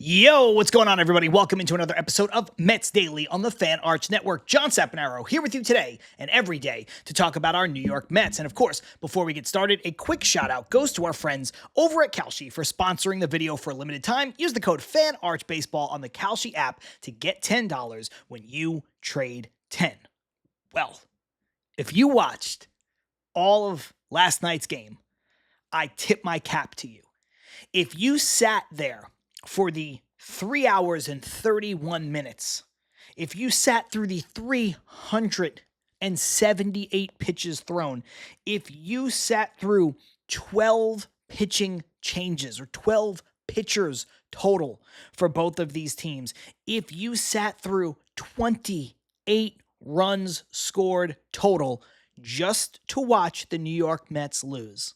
Yo, what's going on, everybody? Welcome into another episode of Mets Daily on the Fan Arch Network. John Saponaro here with you today and every day to talk about our New York Mets. And of course, before we get started, a quick shout out goes to our friends over at Kalshi for sponsoring the video for a limited time. Use the code FANARCHBASEBALL on the Kalshi app to get $10 when you trade 10. Well, if you watched all of last night's game, I tip my cap to you. If you sat there for the 3 hours and 31 minutes, if you sat through the 378 pitches thrown, if you sat through 12 pitching changes or 12 pitchers total for both of these teams, if you sat through 28 runs scored total just to watch the New York Mets lose,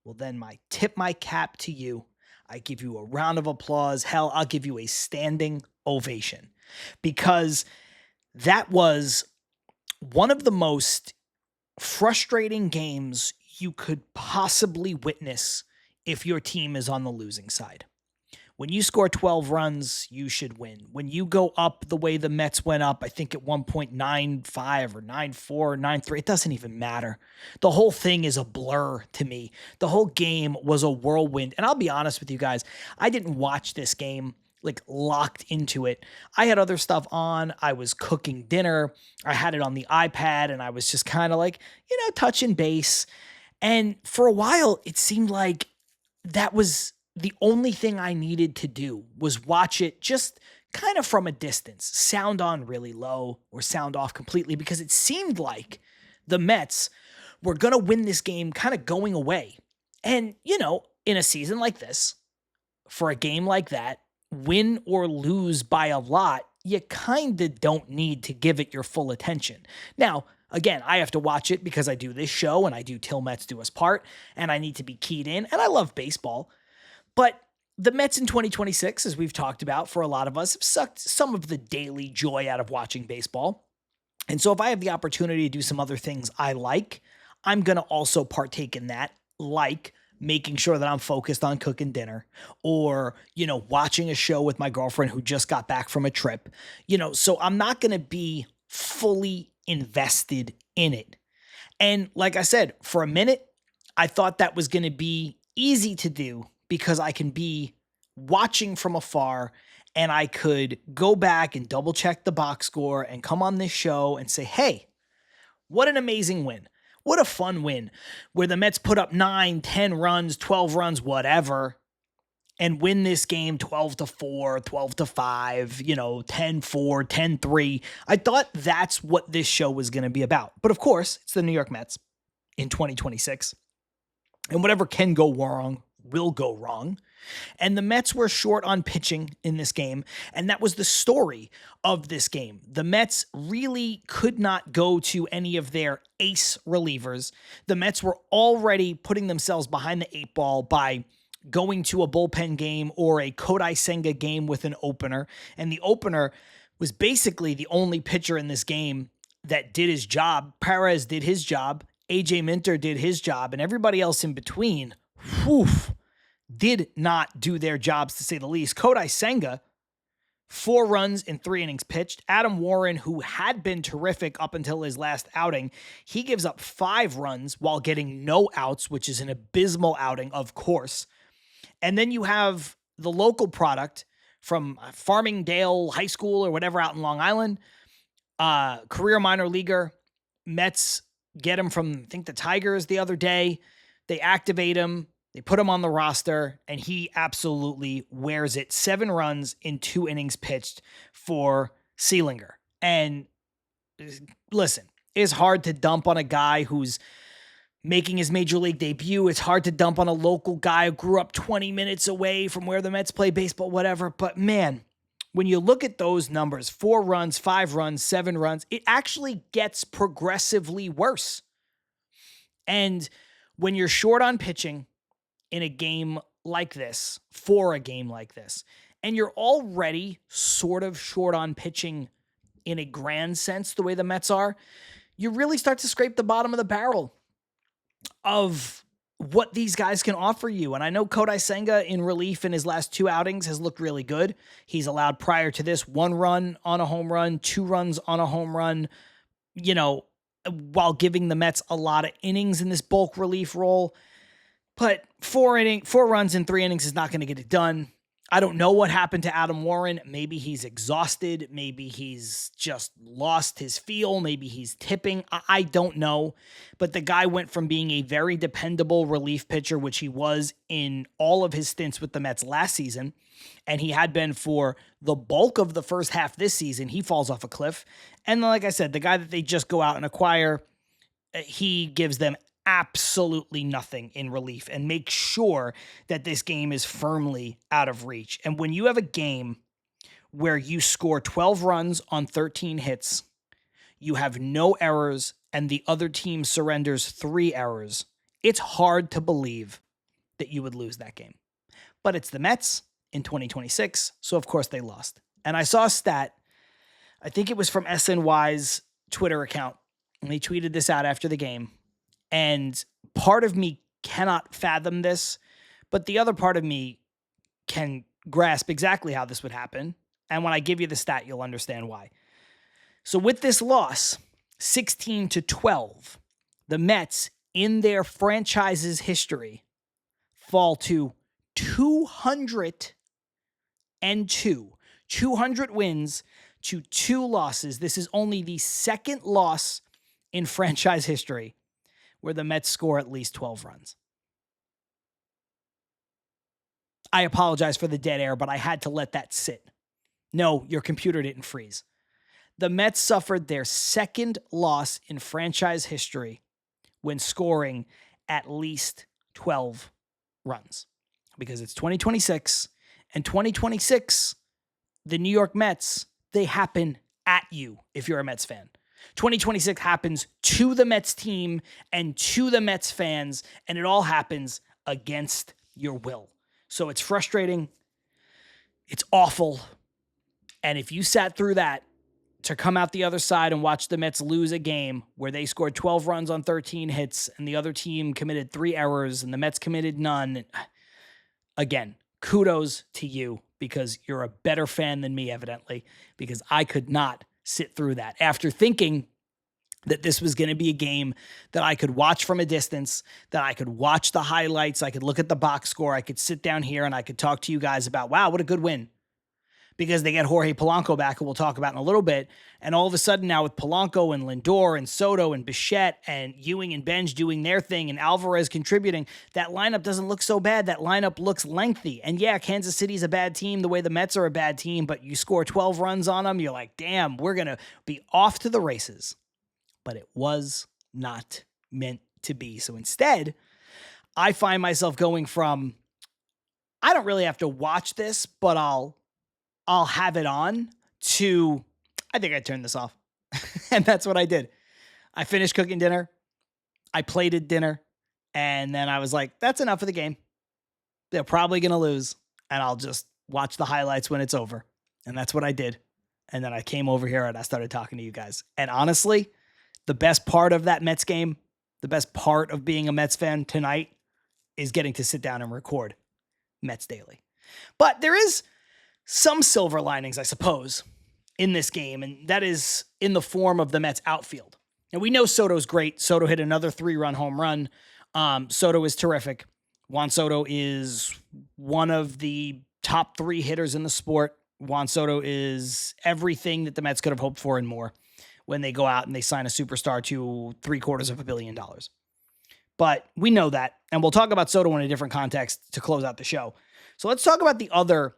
well, then tip my cap to you. I give you a round of applause. Hell, I'll give you a standing ovation, because that was one of the most frustrating games you could possibly witness if your team is on the losing side. When you score 12 runs, you should win. When you go up the way the Mets went up, I think at 1.95 or 9.4 or 9.3, it doesn't even matter. The whole thing is a blur to me. The whole game was a whirlwind. And I'll be honest with you guys, I didn't watch this game locked into it. I had other stuff on. I was cooking dinner. I had it on the iPad, and I was just kind of touching base. And for a while, it seemed like that was the only thing I needed to do, was watch it just kind of from a distance, sound on really low or sound off completely, because it seemed like the Mets were going to win this game kind of going away. And, in a season like this, for a game like that, win or lose by a lot, you kind of don't need to give it your full attention. Now, again, I have to watch it because I do this show and I do Till Mets Do Us Part, and I need to be keyed in, and I love baseball. But the Mets in 2026, as we've talked about for a lot of us, have sucked some of the daily joy out of watching baseball. And so if I have the opportunity to do some other things I like, I'm going to also partake in that, like making sure that I'm focused on cooking dinner, or, watching a show with my girlfriend who just got back from a trip. So I'm not going to be fully invested in it. And like I said, for a minute, I thought that was going to be easy to do, because I can be watching from afar and I could go back and double check the box score and come on this show and say, hey, what an amazing win. What a fun win, where the Mets put up 9, 10 runs, 12 runs, whatever, and win this game 12-4, 12-5, 10-4, 10-3. I thought that's what this show was going to be about. But of course, it's the New York Mets in 2026. And whatever can go wrong will go wrong. And the Mets were short on pitching in this game, and that was the story of this game. The Mets really could not go to any of their ace relievers. The Mets were already putting themselves behind the 8 ball by going to a bullpen game or a Kodai Senga game with an opener. And the opener was basically the only pitcher in this game that did his job. Perez did his job. AJ Minter did his job, and everybody else in between, did not do their jobs, to say the least. Kodai Senga, 4 runs in 3 innings pitched. Adam Warren, who had been terrific up until his last outing, he gives up 5 runs while getting no outs, which is an abysmal outing, of course. And then you have the local product from Farmingdale High School or whatever out in Long Island, career minor leaguer. Mets get him from, I think, the Tigers the other day. They activate him. They put him on the roster, and he absolutely wears it. 7 runs in 2 innings pitched for Seelinger. And listen, it's hard to dump on a guy who's making his major league debut. It's hard to dump on a local guy who grew up 20 minutes away from where the Mets play baseball, whatever. But man, when you look at those numbers, 4 runs, 5 runs, 7 runs, it actually gets progressively worse. And when you're short on pitching in a game like this, for a game like this, and you're already sort of short on pitching in a grand sense, the way the Mets are, you really start to scrape the bottom of the barrel of what these guys can offer you. And I know Kodai Senga in relief in his last 2 outings has looked really good. He's allowed prior to this 1 run on a home run, 2 runs on a home run, while giving the Mets a lot of innings in this bulk relief role. But 4 runs in 3 innings is not going to get it done. I don't know what happened to Adam Warren. Maybe he's exhausted. Maybe he's just lost his feel. Maybe he's tipping. I don't know. But the guy went from being a very dependable relief pitcher, which he was in all of his stints with the Mets last season, and he had been for the bulk of the first half this season. He falls off a cliff. And like I said, the guy that they just go out and acquire, he gives them absolutely nothing in relief and make sure that this game is firmly out of reach. And when you have a game where you score 12 runs on 13 hits, you have no errors, and the other team surrenders 3 errors, it's hard to believe that you would lose that game. But it's the Mets in 2026, so of course they lost. And I saw a stat, I think it was from SNY's Twitter account, and they tweeted this out after the game. And part of me cannot fathom this, but the other part of me can grasp exactly how this would happen. And when I give you the stat, you'll understand why. So with this loss, 16-12, the Mets in their franchise's history fall to 202. 200 wins to 2 losses. This is only the second loss in franchise history where the Mets score at least 12 runs. I apologize for the dead air, but I had to let that sit. No, your computer didn't freeze. The Mets suffered their second loss in franchise history when scoring at least 12 runs. Because it's 2026, and 2026, the New York Mets, they happen at you if you're a Mets fan. 2026 happens to the Mets team and to the Mets fans, and it all happens against your will. So it's frustrating. It's awful. And if you sat through that to come out the other side and watch the Mets lose a game where they scored 12 runs on 13 hits and the other team committed 3 errors and the Mets committed none, again, kudos to you because you're a better fan than me, evidently, because I could not sit through that after thinking that this was going to be a game that I could watch from a distance, that I could watch the highlights, I could look at the box score, I could sit down here and I could talk to you guys about, wow, what a good win. Because they get Jorge Polanco back, who we'll talk about in a little bit. And all of a sudden now with Polanco and Lindor and Soto and Bichette and Ewing and Benj doing their thing and Alvarez contributing, that lineup doesn't look so bad. That lineup looks lengthy. And yeah, Kansas City's a bad team the way the Mets are a bad team, but you score 12 runs on them, you're like, damn, we're going to be off to the races. But it was not meant to be. So instead, I find myself going from, I don't really have to watch this, but I'll have it on to, I think I turned this off. And that's what I did. I finished cooking dinner. I plated dinner. And then I was like, that's enough of the game. They're probably going to lose. And I'll just watch the highlights when it's over. And that's what I did. And then I came over here and I started talking to you guys. And honestly, the best part of that Mets game, the best part of being a Mets fan tonight is getting to sit down and record Mets Daily. But there is some silver linings, I suppose, in this game, and that is in the form of the Mets outfield. And we know Soto's great. Soto hit another 3-run home run. Soto is terrific. Juan Soto is one of the top 3 hitters in the sport. Juan Soto is everything that the Mets could have hoped for and more when they go out and they sign a superstar to $750 million. But we know that, and we'll talk about Soto in a different context to close out the show. So let's talk about the other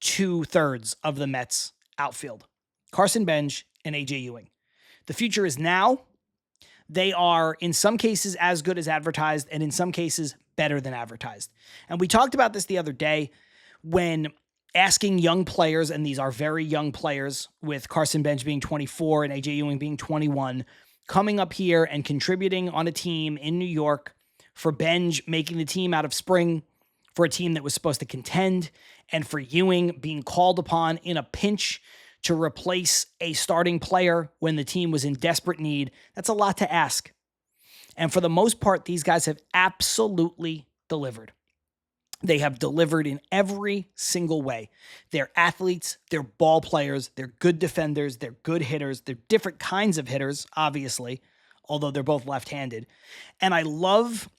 2/3 of the Mets outfield, Carson Benj and AJ Ewing. The future is now. They are in some cases as good as advertised and in some cases better than advertised. And we talked about this the other day when asking young players, and these are very young players with Carson Benj being 24 and AJ Ewing being 21, coming up here and contributing on a team in New York, for Benj making the team out of spring for a team that was supposed to contend, and for Ewing being called upon in a pinch to replace a starting player when the team was in desperate need. That's a lot to ask. And for the most part, these guys have absolutely delivered. They have delivered in every single way. They're athletes, they're ball players, they're good defenders, they're good hitters, they're different kinds of hitters, obviously, although they're both left-handed. And I love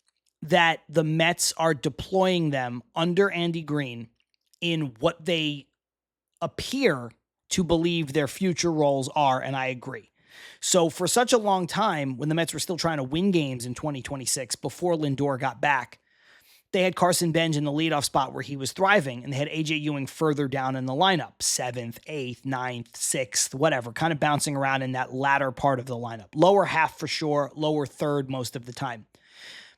that the Mets are deploying them under Andy Green in what they appear to believe their future roles are, and I agree. So for such a long time, when the Mets were still trying to win games in 2026 before Lindor got back, they had Carson Bench in the leadoff spot where he was thriving, and they had A.J. Ewing further down in the lineup, 7th, 8th, 9th, 6th, whatever, kind of bouncing around in that latter part of the lineup. Lower half for sure, lower third most of the time.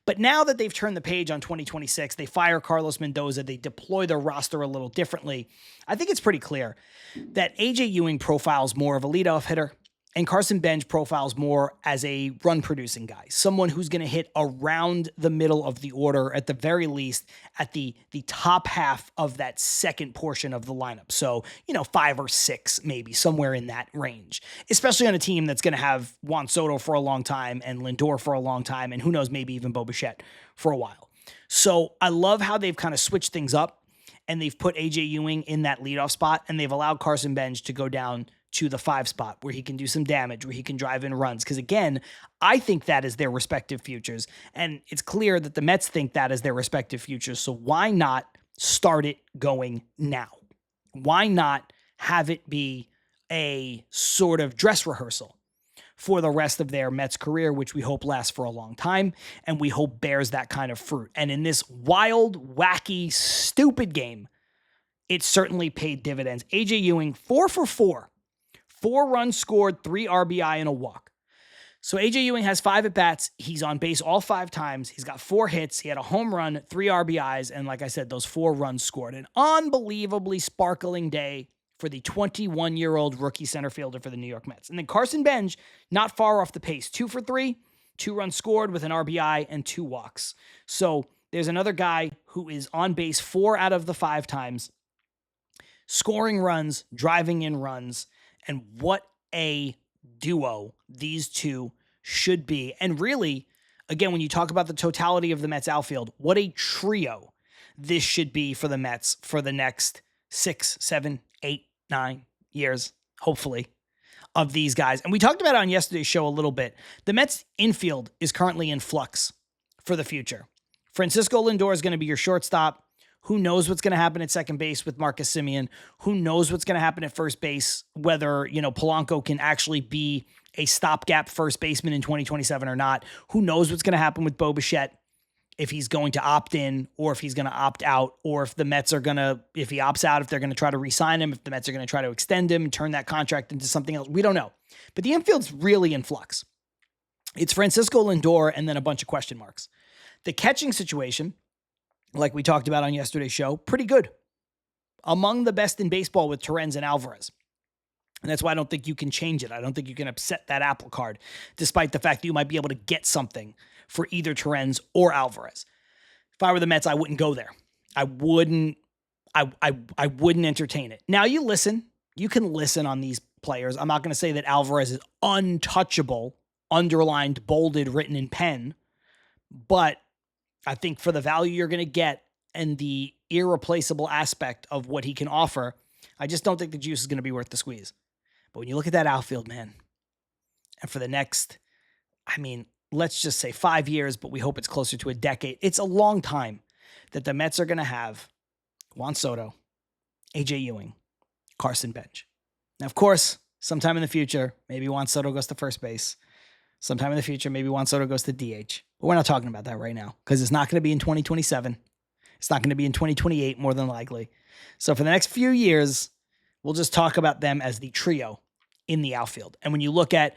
But now that they've turned the page on 2026, they fire Carlos Mendoza, they deploy their roster a little differently. I think it's pretty clear that A.J. Ewing profiles more of a leadoff hitter, and Carson Bench profiles more as a run-producing guy, someone who's going to hit around the middle of the order, at the very least, at the top half of that second portion of the lineup. So, 5 or 6, maybe, somewhere in that range, especially on a team that's going to have Juan Soto for a long time and Lindor for a long time, and who knows, maybe even Bo Bichette for a while. So I love how they've kind of switched things up, and they've put A.J. Ewing in that leadoff spot, and they've allowed Carson Bench to go down to the 5 spot where he can do some damage, where he can drive in runs. Because again, I think that is their respective futures. And it's clear that the Mets think that is their respective futures. So why not start it going now? Why not have it be a sort of dress rehearsal for the rest of their Mets career, which we hope lasts for a long time, and we hope bears that kind of fruit. And in this wild, wacky, stupid game, it certainly paid dividends. A.J. Ewing, 4 for 4. 4 runs scored, 3 RBI, and a walk. So A.J. Ewing has 5 at-bats. He's on base all 5 times. He's got 4 hits. He had a home run, 3 RBIs, and like I said, those 4 runs scored. An unbelievably sparkling day for the 21-year-old rookie center fielder for the New York Mets. And then Carson Bench, not far off the pace, 2 for 3, 2 runs scored with an RBI and 2 walks. So there's another guy who is on base 4 out of the 5 times, scoring runs, driving in runs. And what a duo these two should be. And really, again, when you talk about the totality of the Mets outfield, what a trio this should be for the Mets for the next 6, 7, 8, 9 years, hopefully, of these guys. And we talked about it on yesterday's show a little bit. The Mets infield is currently in flux for the future. Francisco Lindor is going to be your shortstop. Who knows what's going to happen at second base with Marcus Semien? Who knows what's going to happen at first base, whether, Polanco can actually be a stopgap first baseman in 2027 or not? Who knows what's going to happen with Bo Bichette, if he's going to opt in or if he's going to opt out, or if the Mets are going to, if he opts out, if they're going to try to re-sign him, if the Mets are going to try to extend him and turn that contract into something else. We don't know. But the infield's really in flux. It's Francisco Lindor and then a bunch of question marks. The catching situation, like we talked about on yesterday's show, pretty good. Among the best in baseball with Torrens and Alvarez. And that's why I don't think you can change it. I don't think you can upset that apple cart, despite the fact that you might be able to get something for either Torrens or Alvarez. If I were the Mets, I wouldn't go there. I wouldn't entertain it. Now you can listen on these players. I'm not going to say that Alvarez is untouchable, underlined, bolded, written in pen, but I think for the value you're going to get and the irreplaceable aspect of what he can offer, I just don't think the juice is going to be worth the squeeze. But when you look at that outfield, man, and for the next, let's just say 5 years, but we hope it's closer to a decade. It's a long time that the Mets are going to have Juan Soto, A.J. Ewing, Carson Bench. Now, of course, sometime in the future, maybe Juan Soto goes to first base. Sometime in the future, maybe Juan Soto goes to DH. But we're not talking about that right now because it's not going to be in 2027. It's not going to be in 2028, more than likely. So for the next few years, we'll just talk about them as the trio in the outfield. And when you look at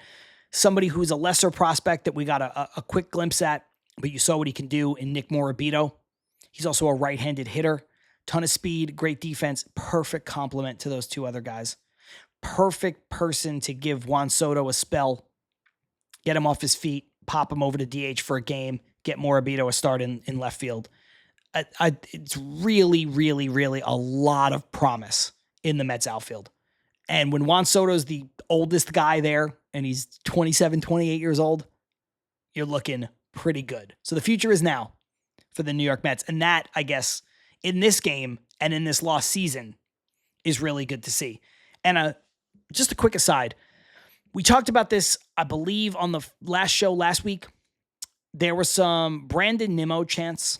somebody who's a lesser prospect that we got a quick glimpse at, but you saw what he can do in Nick Morabito. He's also a right-handed hitter. Ton of speed, great defense, perfect complement to those 2 other guys. Perfect person to give Juan Soto a spell. Get him off his feet, pop him over to DH for a game, get Morabito a start in left field. It's really, really, really a lot of promise in the Mets outfield. And when Juan Soto's the oldest guy there, and he's 27, 28 years old, you're looking pretty good. So the future is now for the New York Mets. And that, I guess, in this game and in this lost season is really good to see. And just a quick aside, we talked about this, I believe, on the last show last week. There was some Brandon Nimmo chants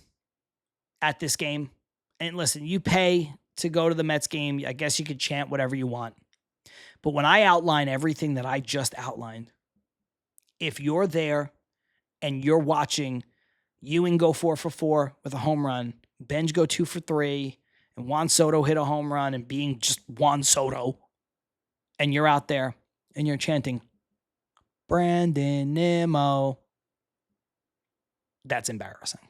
at this game. And listen, you pay to go to the Mets game. I guess you could chant whatever you want. But when I outline everything that I just outlined, if you're there and you're watching Ewing go 4 for 4 with a home run, Benj go 2 for 3, and Juan Soto hit a home run and being just Juan Soto, and you're out there and you're chanting, Brandon Nimmo, that's embarrassing.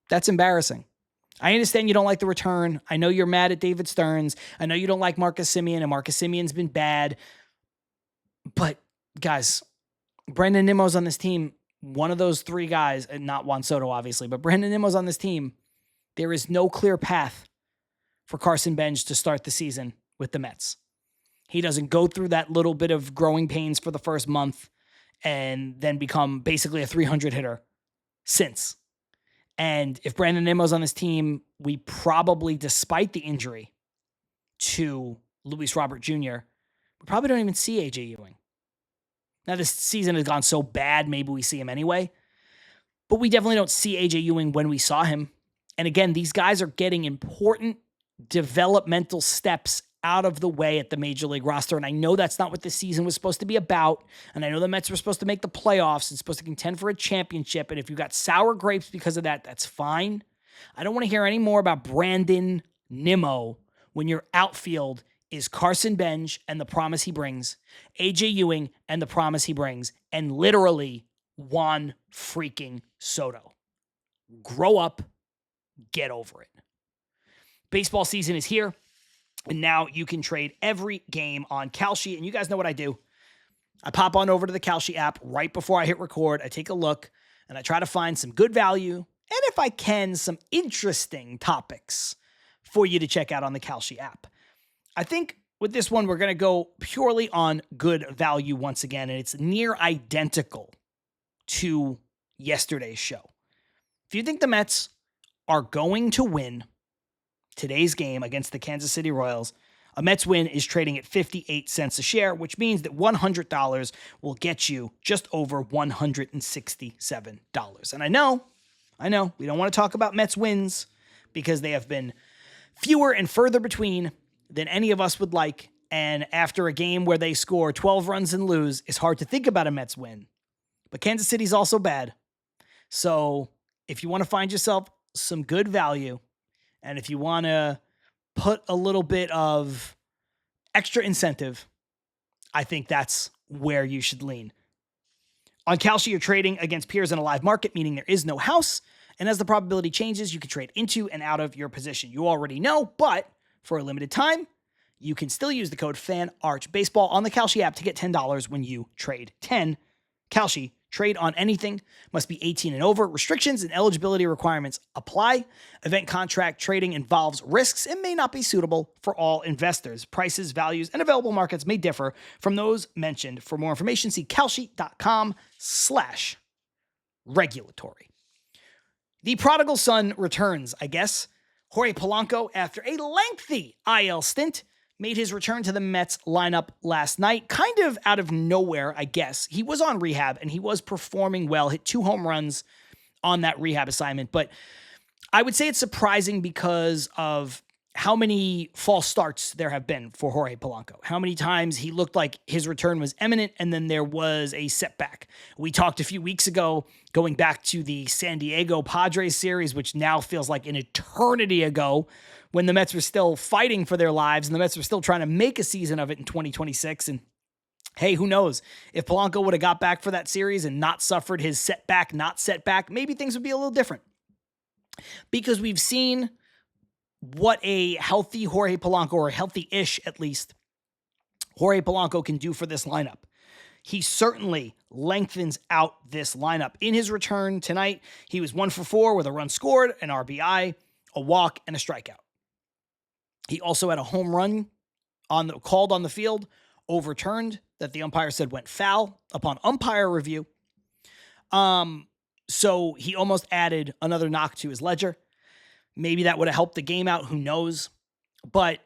That's embarrassing. I understand you don't like the return. I know you're mad at David Stearns. I know you don't like Marcus Semien, and Marcus Semien's been bad. But, guys, Brandon Nimmo's on this team. One of those three guys, and not Juan Soto, obviously, but Brandon Nimmo's on this team. There is no clear path for Carson Benj to start the season with the Mets. He doesn't go through that little bit of growing pains for the first month and then become basically a 300 hitter since. And if Brandon Nimmo's on this team, we probably, despite the injury to Luis Robert Jr., we probably don't even see A.J. Ewing. Now, this season has gone so bad, maybe we see him anyway. But we definitely don't see A.J. Ewing when we saw him. And again, these guys are getting important developmental steps out of the way at the Major League roster. And I know that's not what this season was supposed to be about. And I know the Mets were supposed to make the playoffs and supposed to contend for a championship. And if you got sour grapes because of that, that's fine. I don't want to hear any more about Brandon Nimmo when your outfield is Carson Benj and the promise he brings, A.J. Ewing and the promise he brings, and literally Juan freaking Soto. Grow up, get over it. Baseball season is here, and now you can trade every game on Kalshi, and you guys know what I do. I pop on over to the Kalshi app right before I hit record. I take a look, and I try to find some good value, and if I can, some interesting topics for you to check out on the Kalshi app. I think with this one, we're going to go purely on good value once again, and it's near identical to yesterday's show. If you think the Mets are going to win today's game against the Kansas City Royals, a Mets win is trading at 58 cents a share, which means that $100 will get you just over $167. And I know, we don't want to talk about Mets wins because they have been fewer and further between than any of us would like. And after a game where they score 12 runs and lose, it's hard to think about a Mets win. But Kansas City's also bad. So if you want to find yourself some good value, and if you want to put a little bit of extra incentive, I think that's where you should lean. On Kalshi, you're trading against peers in a live market, meaning there is no house. And as the probability changes, you can trade into and out of your position. You already know, but for a limited time, you can still use the code FANARCHBASEBALL on the Kalshi app to get $10 when you trade 10. Kalshi, trade on anything, must be 18 and over. Restrictions and eligibility requirements apply. Event contract trading involves risks and may not be suitable for all investors. Prices, values, and available markets may differ from those mentioned. For more information, see kalshi.com/regulatory. The prodigal son returns, I guess. Jorge Polanco, after a lengthy IL stint, made his return to the Mets lineup last night, kind of out of nowhere, I guess. He was on rehab, and he was performing well, hit 2 home runs on that rehab assignment. But I would say it's surprising because of how many false starts there have been for Jorge Polanco. How many times he looked like his return was imminent, and then there was a setback. We talked a few weeks ago, going back to the San Diego Padres series, which now feels like an eternity ago, when the Mets were still fighting for their lives, and the Mets were still trying to make a season of it in 2026. And hey, who knows? If Polanco would have got back for that series and not suffered his setback, maybe things would be a little different. Because we've seen what a healthy Jorge Polanco, or healthy-ish at least, Jorge Polanco can do for this lineup. He certainly lengthens out this lineup. In his return tonight, he was 1 for 4 with a run scored, an RBI, a walk, and a strikeout. He also had a home run called on the field, overturned, that the umpire said went foul upon umpire review. So he almost added another knock to his ledger. Maybe that would have helped the game out. Who knows? But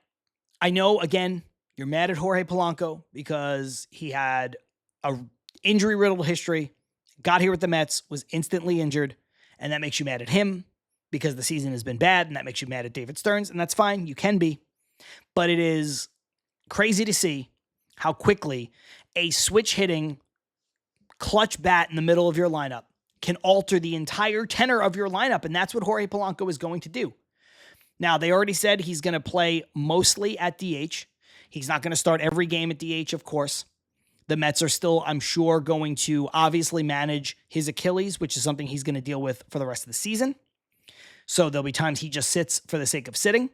I know, again, you're mad at Jorge Polanco because he had a injury-riddled history, got here with the Mets, was instantly injured, and that makes you mad at him because the season has been bad, and that makes you mad at David Stearns, and that's fine. You can be. But it is crazy to see how quickly a switch-hitting clutch bat in the middle of your lineup can alter the entire tenor of your lineup, and that's what Jorge Polanco is going to do. Now, they already said he's going to play mostly at DH. He's not going to start every game at DH, of course. The Mets are still, I'm sure, going to obviously manage his Achilles, which is something he's going to deal with for the rest of the season. So there'll be times he just sits for the sake of sitting.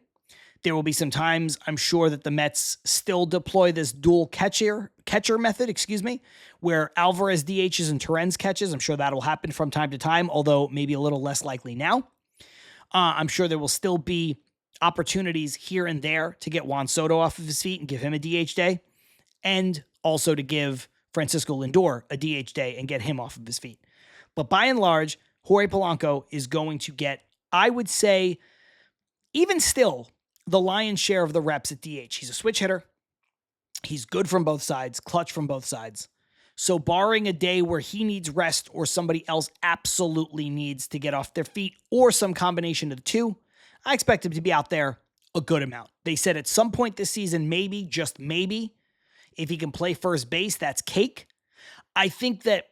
There will be some times, I'm sure, that the Mets still deploy this dual catcher method, where Alvarez DHs and Torrens catches. I'm sure that'll happen from time to time, although maybe a little less likely now. I'm sure there will still be opportunities here and there to get Juan Soto off of his feet and give him a DH day, and also to give Francisco Lindor a DH day and get him off of his feet. But by and large, Jorge Polanco is going to get, I would say, even still, the lion's share of the reps at DH. He's a switch hitter. He's good from both sides, clutch from both sides. So barring a day where he needs rest or somebody else absolutely needs to get off their feet or some combination of the two, I expect him to be out there a good amount. They said at some point this season, maybe, just maybe, if he can play first base, that's cake. I think that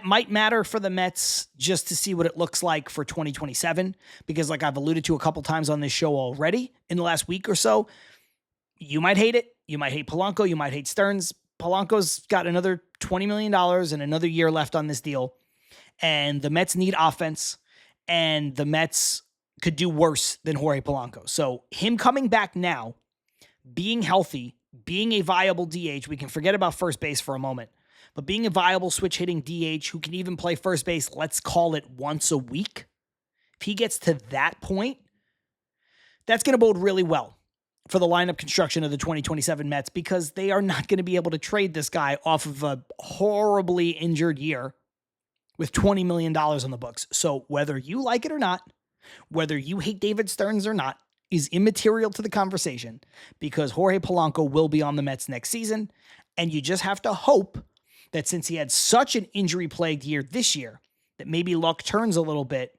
might matter for the Mets just to see what it looks like for 2027, because like I've alluded to a couple times on this show already in the last week or so, you might hate it. You might hate Polanco. You might hate Stearns. Polanco's got another $20 million and another year left on this deal. And the Mets need offense. And the Mets could do worse than Jorge Polanco. So him coming back now, being healthy, being a viable DH, we can forget about first base for a moment, but being a viable switch hitting DH who can even play first base, let's call it once a week. If he gets to that point, that's going to bode really well for the lineup construction of the 2027 Mets, because they are not going to be able to trade this guy off of a horribly injured year with $20 million on the books. So whether you like it or not, whether you hate David Stearns or not, is immaterial to the conversation, because Jorge Polanco will be on the Mets next season. And you just have to hope that since he had such an injury-plagued year this year, that maybe luck turns a little bit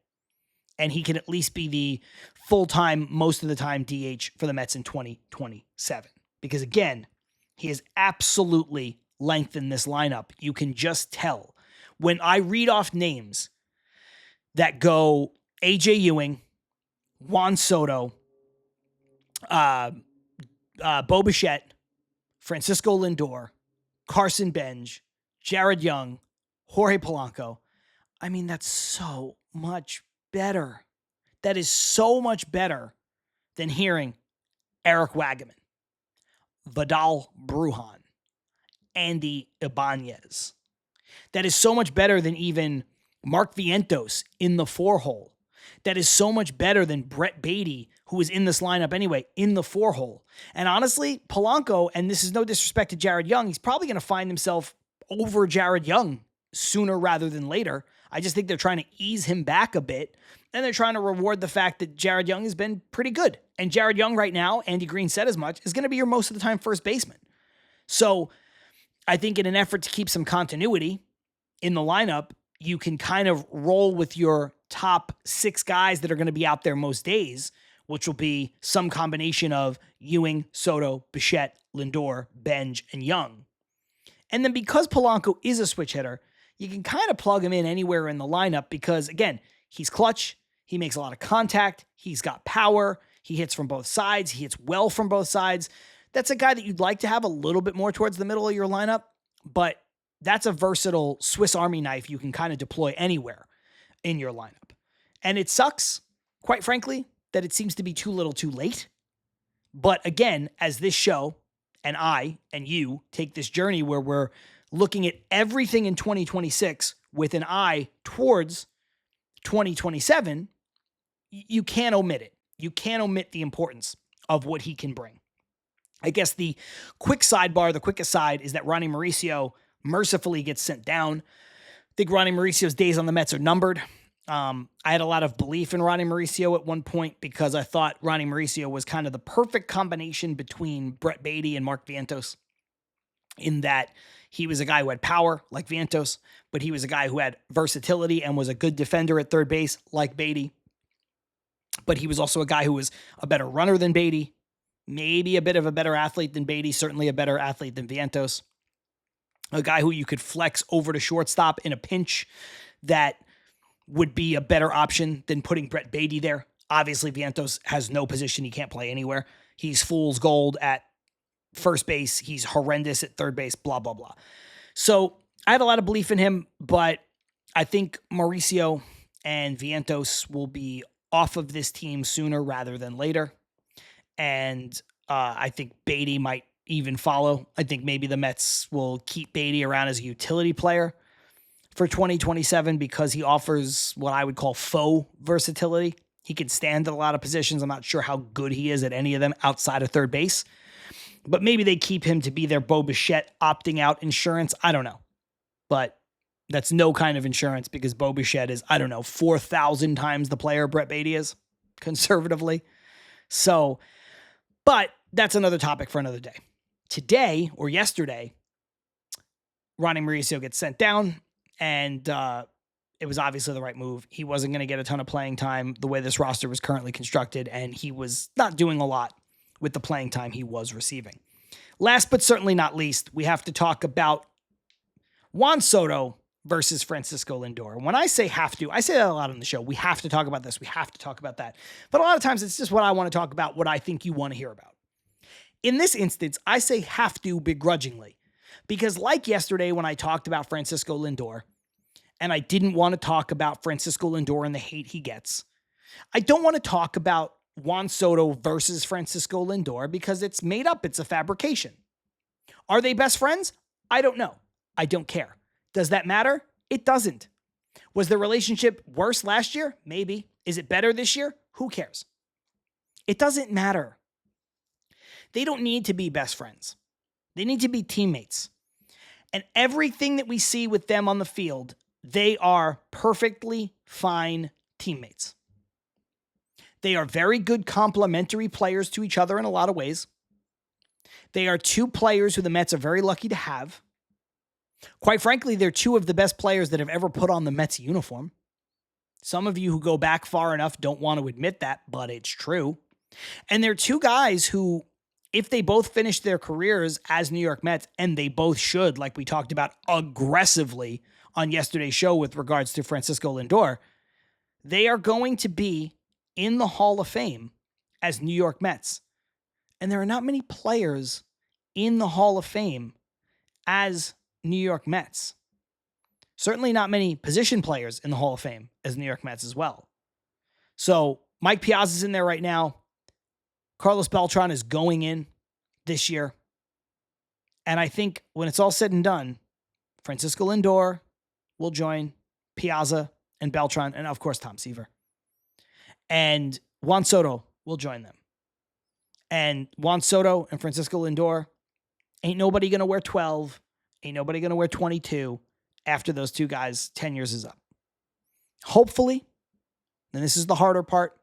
and he can at least be the full-time, most of the time DH for the Mets in 2027. Because again, he has absolutely lengthened this lineup. You can just tell. When I read off names that go A.J. Ewing, Juan Soto, Bo Bichette, Francisco Lindor, Carson Benj, Jared Young, Jorge Polanco, I mean, that's so much better. That is so much better than hearing Eric Wagaman, Vidal Brujan, Andy Ibanez. That is so much better than even Mark Vientos in the 4-hole. That is so much better than Brett Beatty, who was in this lineup anyway, in the 4-hole. And honestly, Polanco, and this is no disrespect to Jared Young, he's probably going to find himself over Jared Young sooner rather than later. I just think they're trying to ease him back a bit, and they're trying to reward the fact that Jared Young has been pretty good. And Jared Young right now, Andy Green said as much, is going to be your most of the time first baseman. So I think in an effort to keep some continuity in the lineup, you can kind of roll with your top 6 guys that are going to be out there most days, which will be some combination of Ewing, Soto, Bichette, Lindor, Benj, and Young. And then because Polanco is a switch hitter, you can kind of plug him in anywhere in the lineup because, again, he's clutch. He makes a lot of contact. He's got power. He hits from both sides. He hits well from both sides. That's a guy that you'd like to have a little bit more towards the middle of your lineup, but that's a versatile Swiss Army knife you can kind of deploy anywhere in your lineup. And it sucks, quite frankly, that it seems to be too little too late. But again, as this show and I and you take this journey where we're looking at everything in 2026 with an eye towards 2027, you can't omit it. You can't omit the importance of what he can bring. I guess the quick aside is that Ronnie Mauricio mercifully gets sent down think Ronnie Mauricio's days on the Mets are numbered. I had a lot of belief in Ronnie Mauricio at one point because I thought Ronnie Mauricio was kind of the perfect combination between Brett Beatty and Mark Vientos, in that he was a guy who had power like Vientos, but he was a guy who had versatility and was a good defender at third base like Beatty. But he was also a guy who was a better runner than Beatty, maybe a bit of a better athlete than Beatty, certainly a better athlete than Vientos. A guy who you could flex over to shortstop in a pinch that would be a better option than putting Brett Beatty there. Obviously, Vientos has no position. He can't play anywhere. He's fool's gold at first base. He's horrendous at third base, blah, blah, blah. So I had a lot of belief in him, but I think Mauricio and Vientos will be off of this team sooner rather than later. And I think Beatty might even follow. I think maybe the Mets will keep Beatty around as a utility player for 2027 because he offers what I would call faux versatility. He can stand at a lot of positions. I'm not sure how good he is at any of them outside of third base, but maybe they keep him to be their Bo Bichette opting out insurance. I don't know, but that's no kind of insurance because Bo Bichette is, 4,000 times the player Brett Beatty is, conservatively. So, but that's another topic for another day. Today or yesterday, Ronnie Mauricio gets sent down, and it was obviously the right move. He wasn't going to get a ton of playing time the way this roster was currently constructed, and he was not doing a lot with the playing time he was receiving. Last but certainly not least, we have to talk about Juan Soto versus Francisco Lindor. When I say have to, I say that a lot on the show. We have to talk about this. We have to talk about that. But a lot of times it's just what I want to talk about, what I think you want to hear about. In this instance, I say have to begrudgingly because like yesterday when I talked about Francisco Lindor, and I didn't want to talk about Francisco Lindor and the hate he gets, I don't want to talk about Juan Soto versus Francisco Lindor because it's made up. It's a fabrication. Are they best friends? I don't know. I don't care. Does that matter? It doesn't. Was the relationship worse last year? Maybe. Is it better this year? Who cares? It doesn't matter. They don't need to be best friends. They need to be teammates. And everything that we see with them on the field, they are perfectly fine teammates. They are very good complementary players to each other in a lot of ways. They are two players who the Mets are very lucky to have. Quite frankly, they're two of the best players that have ever put on the Mets uniform. Some of you who go back far enough don't want to admit that, but it's true. And they're two guys who, if they both finish their careers as New York Mets, and they both should, like we talked about aggressively on yesterday's show with regards to Francisco Lindor, they are going to be in the Hall of Fame as New York Mets. And there are not many players in the Hall of Fame as New York Mets. Certainly not many position players in the Hall of Fame as New York Mets as well. So Mike Piazza's in there right now. Carlos Beltran is going in this year. And I think when it's all said and done, Francisco Lindor will join Piazza and Beltran, and of course Tom Seaver. And Juan Soto will join them. And Juan Soto and Francisco Lindor, ain't nobody going to wear 12. Ain't nobody going to wear 22 after those two guys' 10 years is up. Hopefully, and this is the harder part,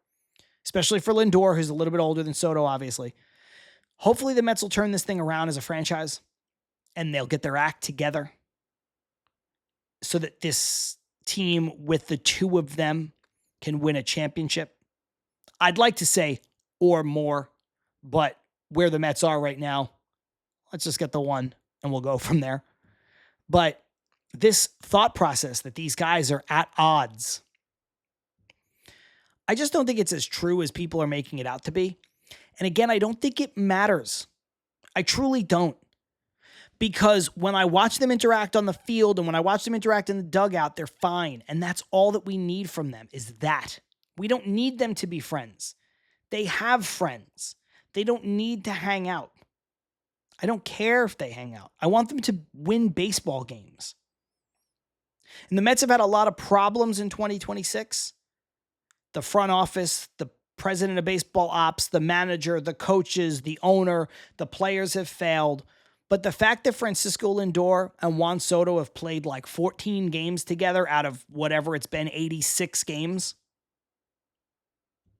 especially for Lindor, who's a little bit older than Soto, obviously. Hopefully the Mets will turn this thing around as a franchise and they'll get their act together so that this team with the two of them can win a championship. I'd like to say or more, but where the Mets are right now, let's just get the one and we'll go from there. But this thought process that these guys are at odds, I just don't think it's as true as people are making it out to be. And again, I don't think it matters. I truly don't. Because when I watch them interact on the field and when I watch them interact in the dugout, they're fine. And that's all that we need from them is that. We don't need them to be friends. They have friends. They don't need to hang out. I don't care if they hang out. I want them to win baseball games. And the Mets have had a lot of problems in 2026. The front office, the president of baseball ops, the manager, the coaches, the owner, the players have failed. But the fact that Francisco Lindor and Juan Soto have played like 14 games together out of whatever it's been, 86 games,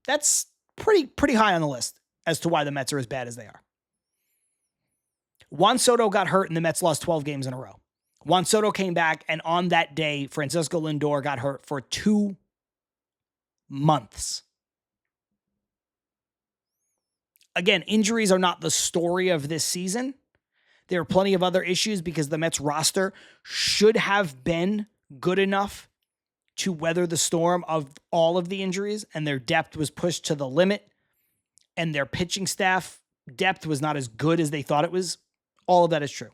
that's pretty high on the list as to why the Mets are as bad as they are. Juan Soto got hurt and the Mets lost 12 games in a row. Juan Soto came back, and on that day, Francisco Lindor got hurt for 2 months. Again, injuries are not the story of this season. There are plenty of other issues because the Mets roster should have been good enough to weather the storm of all of the injuries, and their depth was pushed to the limit, and their pitching staff depth was not as good as they thought it was. All of that is true.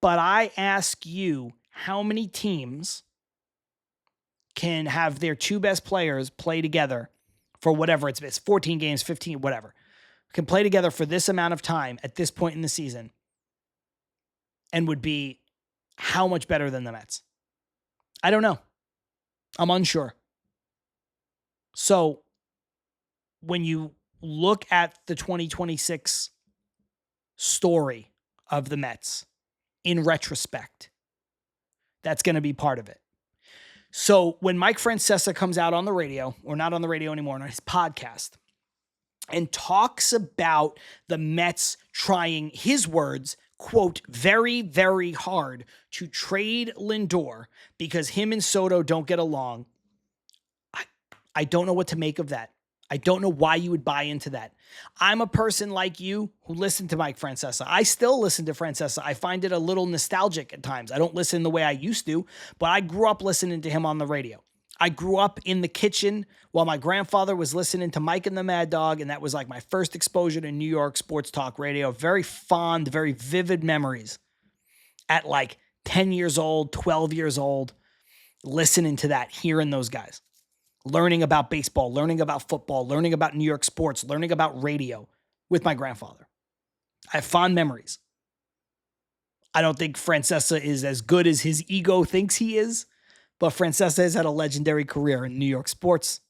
But I ask you, how many teams can have their 2 best players play together for whatever it's 14 games, 15, whatever, can play together for this amount of time at this point in the season and would be how much better than the Mets? I don't know. I'm unsure. So when you look at the 2026 story of the Mets in retrospect, that's going to be part of it. So when Mike Francesa comes out on the radio, or not on the radio anymore, on his podcast, and talks about the Mets trying, his words, quote, very, very hard to trade Lindor because him and Soto don't get along, I don't know what to make of that. I don't know why you would buy into that. I'm a person like you who listened to Mike Francesa. I still listen to Francesa. I find it a little nostalgic at times. I don't listen the way I used to, but I grew up listening to him on the radio. I grew up in the kitchen while my grandfather was listening to Mike and the Mad Dog, and that was like my first exposure to New York sports talk radio. Very fond, very vivid memories at like 10 years old, 12 years old, listening to that, hearing those guys. Learning about baseball, learning about football, learning about New York sports, learning about radio with my grandfather. I have fond memories. I don't think Francesa is as good as his ego thinks he is, but Francesa has had a legendary career in New York sports.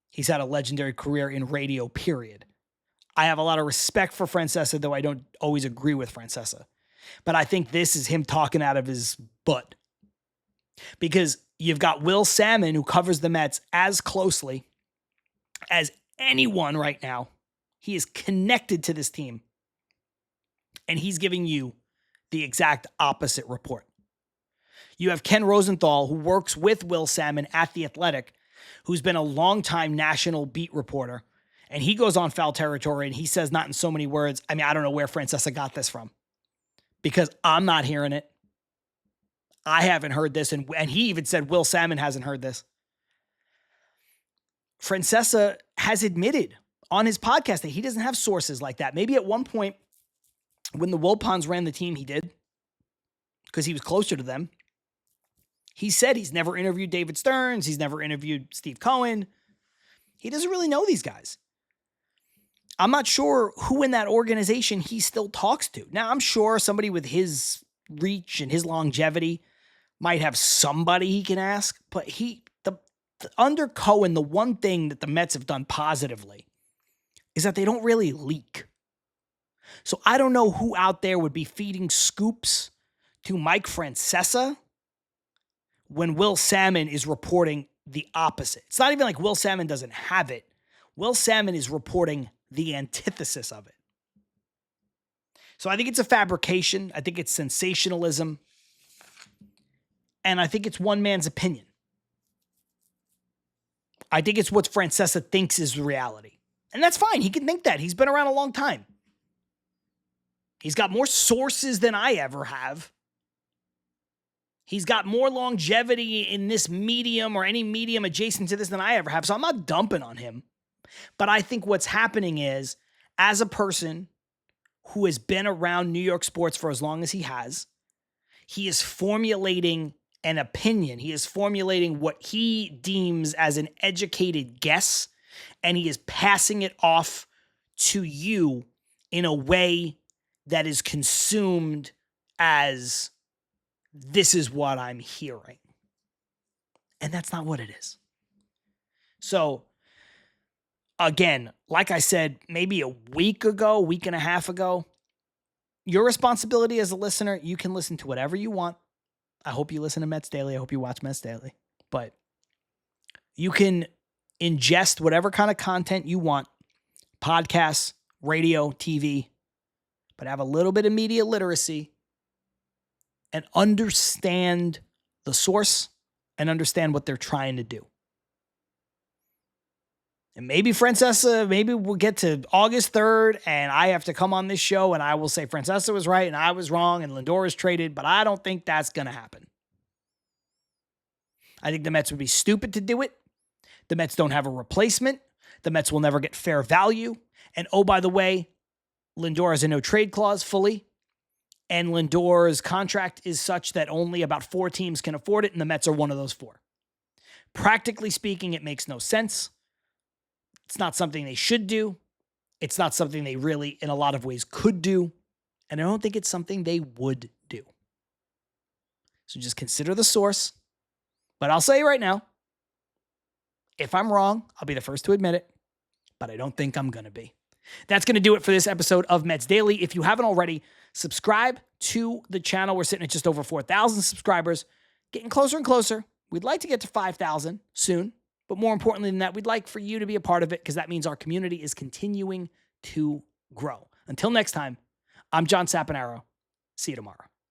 He's had a legendary career in radio, period. I have a lot of respect for Francesa, though I don't always agree with Francesa. But I think this is him talking out of his butt. Because you've got Will Salmon, who covers the Mets as closely as anyone right now. He is connected to this team. And he's giving you the exact opposite report. You have Ken Rosenthal, who works with Will Salmon at The Athletic, who's been a longtime national beat reporter. And he goes on Foul Territory and he says, not in so many words, I mean, I don't know where Francesa got this from. Because I'm not hearing it. I haven't heard this, and he even said Will Salmon hasn't heard this. Francesa has admitted on his podcast that he doesn't have sources like that. Maybe at one point when the Wilpons ran the team, he did, because he was closer to them. He said he's never interviewed David Stearns. He's never interviewed Steve Cohen. He doesn't really know these guys. I'm not sure who in that organization he still talks to. Now, I'm sure somebody with his reach and his longevity might have somebody he can ask, but under Cohen, the one thing that the Mets have done positively is that they don't really leak. So I don't know who out there would be feeding scoops to Mike Francesa when Will Salmon is reporting the opposite. It's not even like Will Salmon doesn't have it. Will Salmon is reporting the antithesis of it. So I think it's a fabrication. I think it's sensationalism. And I think it's one man's opinion. I think it's what Francesa thinks is reality. And that's fine. He can think that. He's been around a long time. He's got more sources than I ever have. He's got more longevity in this medium or any medium adjacent to this than I ever have. So I'm not dumping on him. But I think what's happening is, as a person who has been around New York sports for as long as he is formulating an opinion. He is formulating what he deems as an educated guess, and he is passing it off to you in a way that is consumed as, this is what I'm hearing. And that's not what it is. So, again, like I said, maybe a week and a half ago, your responsibility as a listener. You can listen to whatever you want. I hope you listen to Mets Daily. I hope you watch Mets Daily. But you can ingest whatever kind of content you want, podcasts, radio, TV, but have a little bit of media literacy and understand the source and understand what they're trying to do. And maybe Francesa, maybe we'll get to August 3rd and I have to come on this show and I will say Francesa was right and I was wrong and Lindor is traded, but I don't think that's going to happen. I think the Mets would be stupid to do it. The Mets don't have a replacement. The Mets will never get fair value. And oh, by the way, Lindor has a no trade clause fully. And Lindor's contract is such that only about 4 teams can afford it, and the Mets are one of those 4. Practically speaking, it makes no sense. It's not something they should do. It's not something they really, in a lot of ways, could do. And I don't think it's something they would do. So just consider the source. But I'll say right now, if I'm wrong, I'll be the first to admit it. But I don't think I'm going to be. That's going to do it for this episode of Mets Daily. If you haven't already, subscribe to the channel. We're sitting at just over 4,000 subscribers, getting closer and closer. We'd like to get to 5,000 soon. But more importantly than that, we'd like for you to be a part of it because that means our community is continuing to grow. Until next time, I'm John Saponaro. See you tomorrow.